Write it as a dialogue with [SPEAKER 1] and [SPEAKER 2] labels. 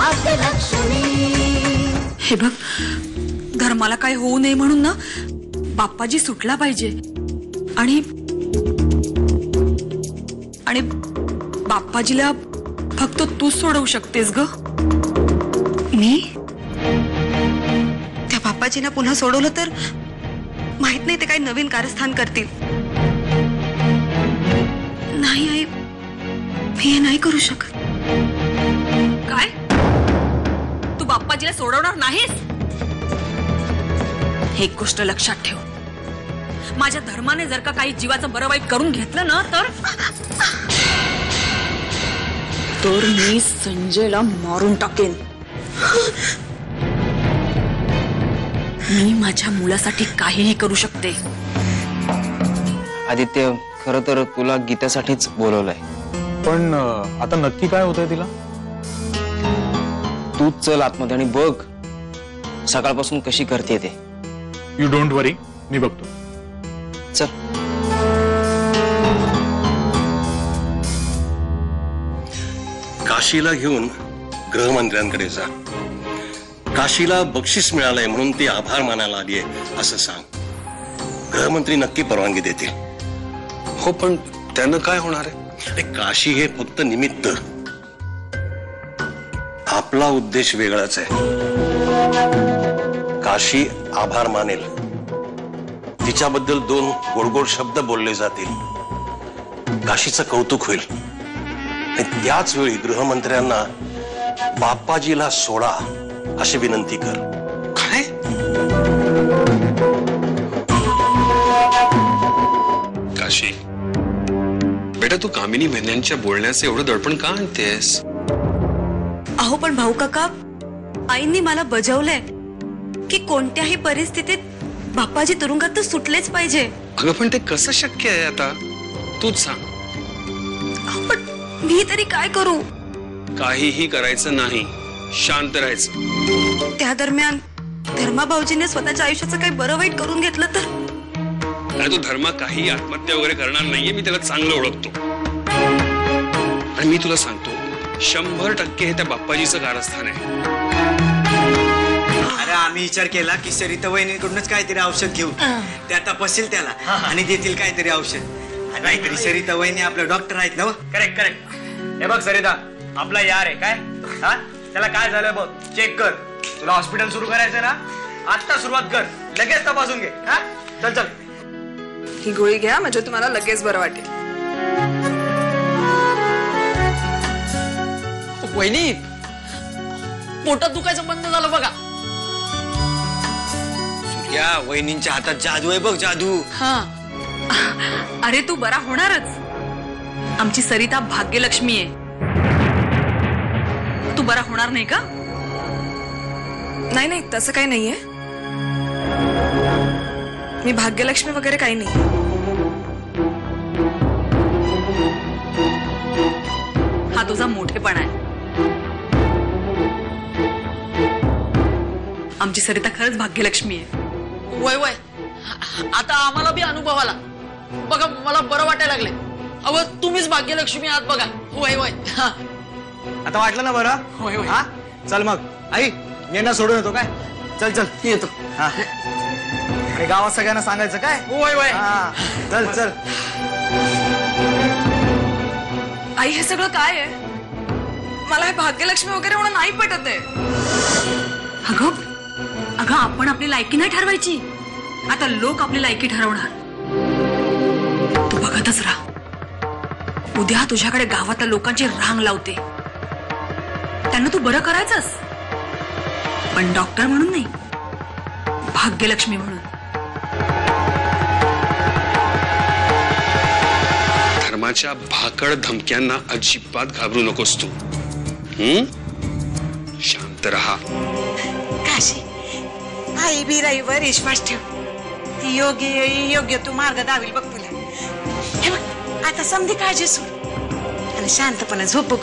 [SPEAKER 1] भाग्यलक्ष्मी।
[SPEAKER 2] हे बघ, धर्माला काय होऊ नये म्हणून ना बाप्पाजी सुटला पाहिजे आणि आणि बाप्पाजीला फक्त तूच सोडवू शकतेस ग।
[SPEAKER 3] मी त्या बाप्पाजींना पुन्हा सोडवलं तर माहित नाही ते काही नवीन कारस्थान करतील। नाही आई, मी हे नाही करू शकत।
[SPEAKER 2] काय तू बाप्पाजीला सोडवणार नाहीस? एक गोष्ट लक्षात ठेव, माझ्या धर्माने जर का काही जीवाचं बरं वाईट करून घेतलं ना तर मी संजयला मारून टाकेन। मी माझ्या मुलासाठी काहीही करू शकते।
[SPEAKER 4] आदित्य, खरं तर तुला गीतासाठीच बोलवलंय।
[SPEAKER 5] पण आता नक्की काय होतंय तिला?
[SPEAKER 4] तूच चल आतमध्ये आणि बघ सकाळपासून कशी करते ते।
[SPEAKER 5] यू डोंट वरी, मी बघतो।
[SPEAKER 4] चल।
[SPEAKER 6] काशीला घेऊन गृहमंत्र्यांकडे जा। काशीला बक्षीस मिळालंय म्हणून ती आभार मानायला आली आहे असं सांग। गृहमंत्री नक्की परवानगी देतील।
[SPEAKER 7] हो, पण त्यानं काय होणार आहे?
[SPEAKER 6] अरे काशी हे फक्त निमित्त, आपला उद्देश वेगळाच आहे। काशी आभार मानेल, तिच्याबद्दल 2 गोड शब्द बोलले जातील, काशीचं कौतुक होईल। त्याच वेळी गृहमंत्र्यांना बाप्पाजीला सोडा अशी विनंती कर।
[SPEAKER 7] काय? काशी बेटा, तू कामिनी मेननच्या बोलण्याचे एवढं दडपण का आणतेस?
[SPEAKER 3] अहो पण भाऊ काका, आईंनी मला बजावलंय की कोणत्याही परिस्थितीत बाप्पाजी तुरुंगात सुटलेच पाहिजे।
[SPEAKER 7] अगं पण ते कसं शक्य आहे आता? तूच सांग।
[SPEAKER 3] पण मी तरी काय करू?
[SPEAKER 7] काहीही करायचं नाही, शांत राहायचं।
[SPEAKER 3] त्या दरम्यान धर्मा भाऊजीने स्वतःच्या आयुष्याचं काही बरं वाईट करून घेतलं तर?
[SPEAKER 7] अरे तो धर्मा काही आत्महत्या वगैरे करणार नाहीये, मी त्याला चांगलं ओळखतो। आणि मी तुला सांगतो, 100% हे त्या बाप्पाजीचं कारस्थान आहे।
[SPEAKER 8] अरे आम्ही विचार केला की सरिता वहिनीकडूनच काहीतरी औषध घेऊ, त्या तपासतील त्याला आणि देतील काहीतरी औषध। नाहीतरी सरिता वहिनी आपल्या डॉक्टर आहेत ना?
[SPEAKER 9] Correct correct. हे बघ सरिता, आपला यार आहे काय, हा त्याला काय झालं बघ, चेक कर। तुला हॉस्पिटल सुरू करायचं ना, आता सुरुवात कर, लगेच तपासून घे। हा चल चल,
[SPEAKER 2] ही गोळी घ्या म्हणजे तुम्हाला लगेच बरं वाटेल।
[SPEAKER 9] वहिनी पोटात दुखायचं बंद झालं बघा।
[SPEAKER 8] या वहिनींच्या हातात जादू आहे बघ, जादू।
[SPEAKER 2] हा, अरे तू बरा होणारच। आमची सरिता भाग्यलक्ष्मी आहे, तू बरा होणार नाही का?
[SPEAKER 3] नाही नाही, तसं काही नाहीये, मी भाग्यलक्ष्मी वगैरे काही नाही।
[SPEAKER 2] हा तुझा मोठेपणा आहे। आमची सरिता खरंच भाग्यलक्ष्मी आहे।
[SPEAKER 9] वय वय, आता आम्हाला बी अनुभव आला बघा, मला बरं वाटायला लागले। अव तुम्हीच भाग्यलक्ष्मी आहात बघा। वय वय,
[SPEAKER 8] आता वाटलं ना बरं?
[SPEAKER 9] होय होय।
[SPEAKER 8] हा चल मग आई, मी यांना सोडून येतो काय? चल चल
[SPEAKER 9] येतो।
[SPEAKER 8] हा, आणि गावात सगळ्यांना सांगायचं काय?
[SPEAKER 9] वय वय,
[SPEAKER 8] हा चल चल।
[SPEAKER 2] आई हे सगळं काय आहे? मला हे भाग्यलक्ष्मी वगैरे म्हणून नाही पटत आहे। अगं अगं, आपण आपली लायकी नाही ठरवायची, आता लोक आपली लायकी ठरवणार। तू बघतच राहा, उद्या तुझ्याकडे गावातल्या लोकांची रांग लावते, त्यांना तू बरं करायचंस, पण डॉक्टर म्हणून नाही, भाग्यलक्ष्मी म्हणून।
[SPEAKER 7] धर्माच्या भाकड धमक्यांना अजिबात घाबरू नकोस तू। शांत रहा।
[SPEAKER 10] काशी, आई बिराईवर विश्वास ठेव, ती योग्य तू मार्ग दावेल बघ तुला। हे बघ, आता समधी काळजी सोड आणि शांतपणे झोप बघ।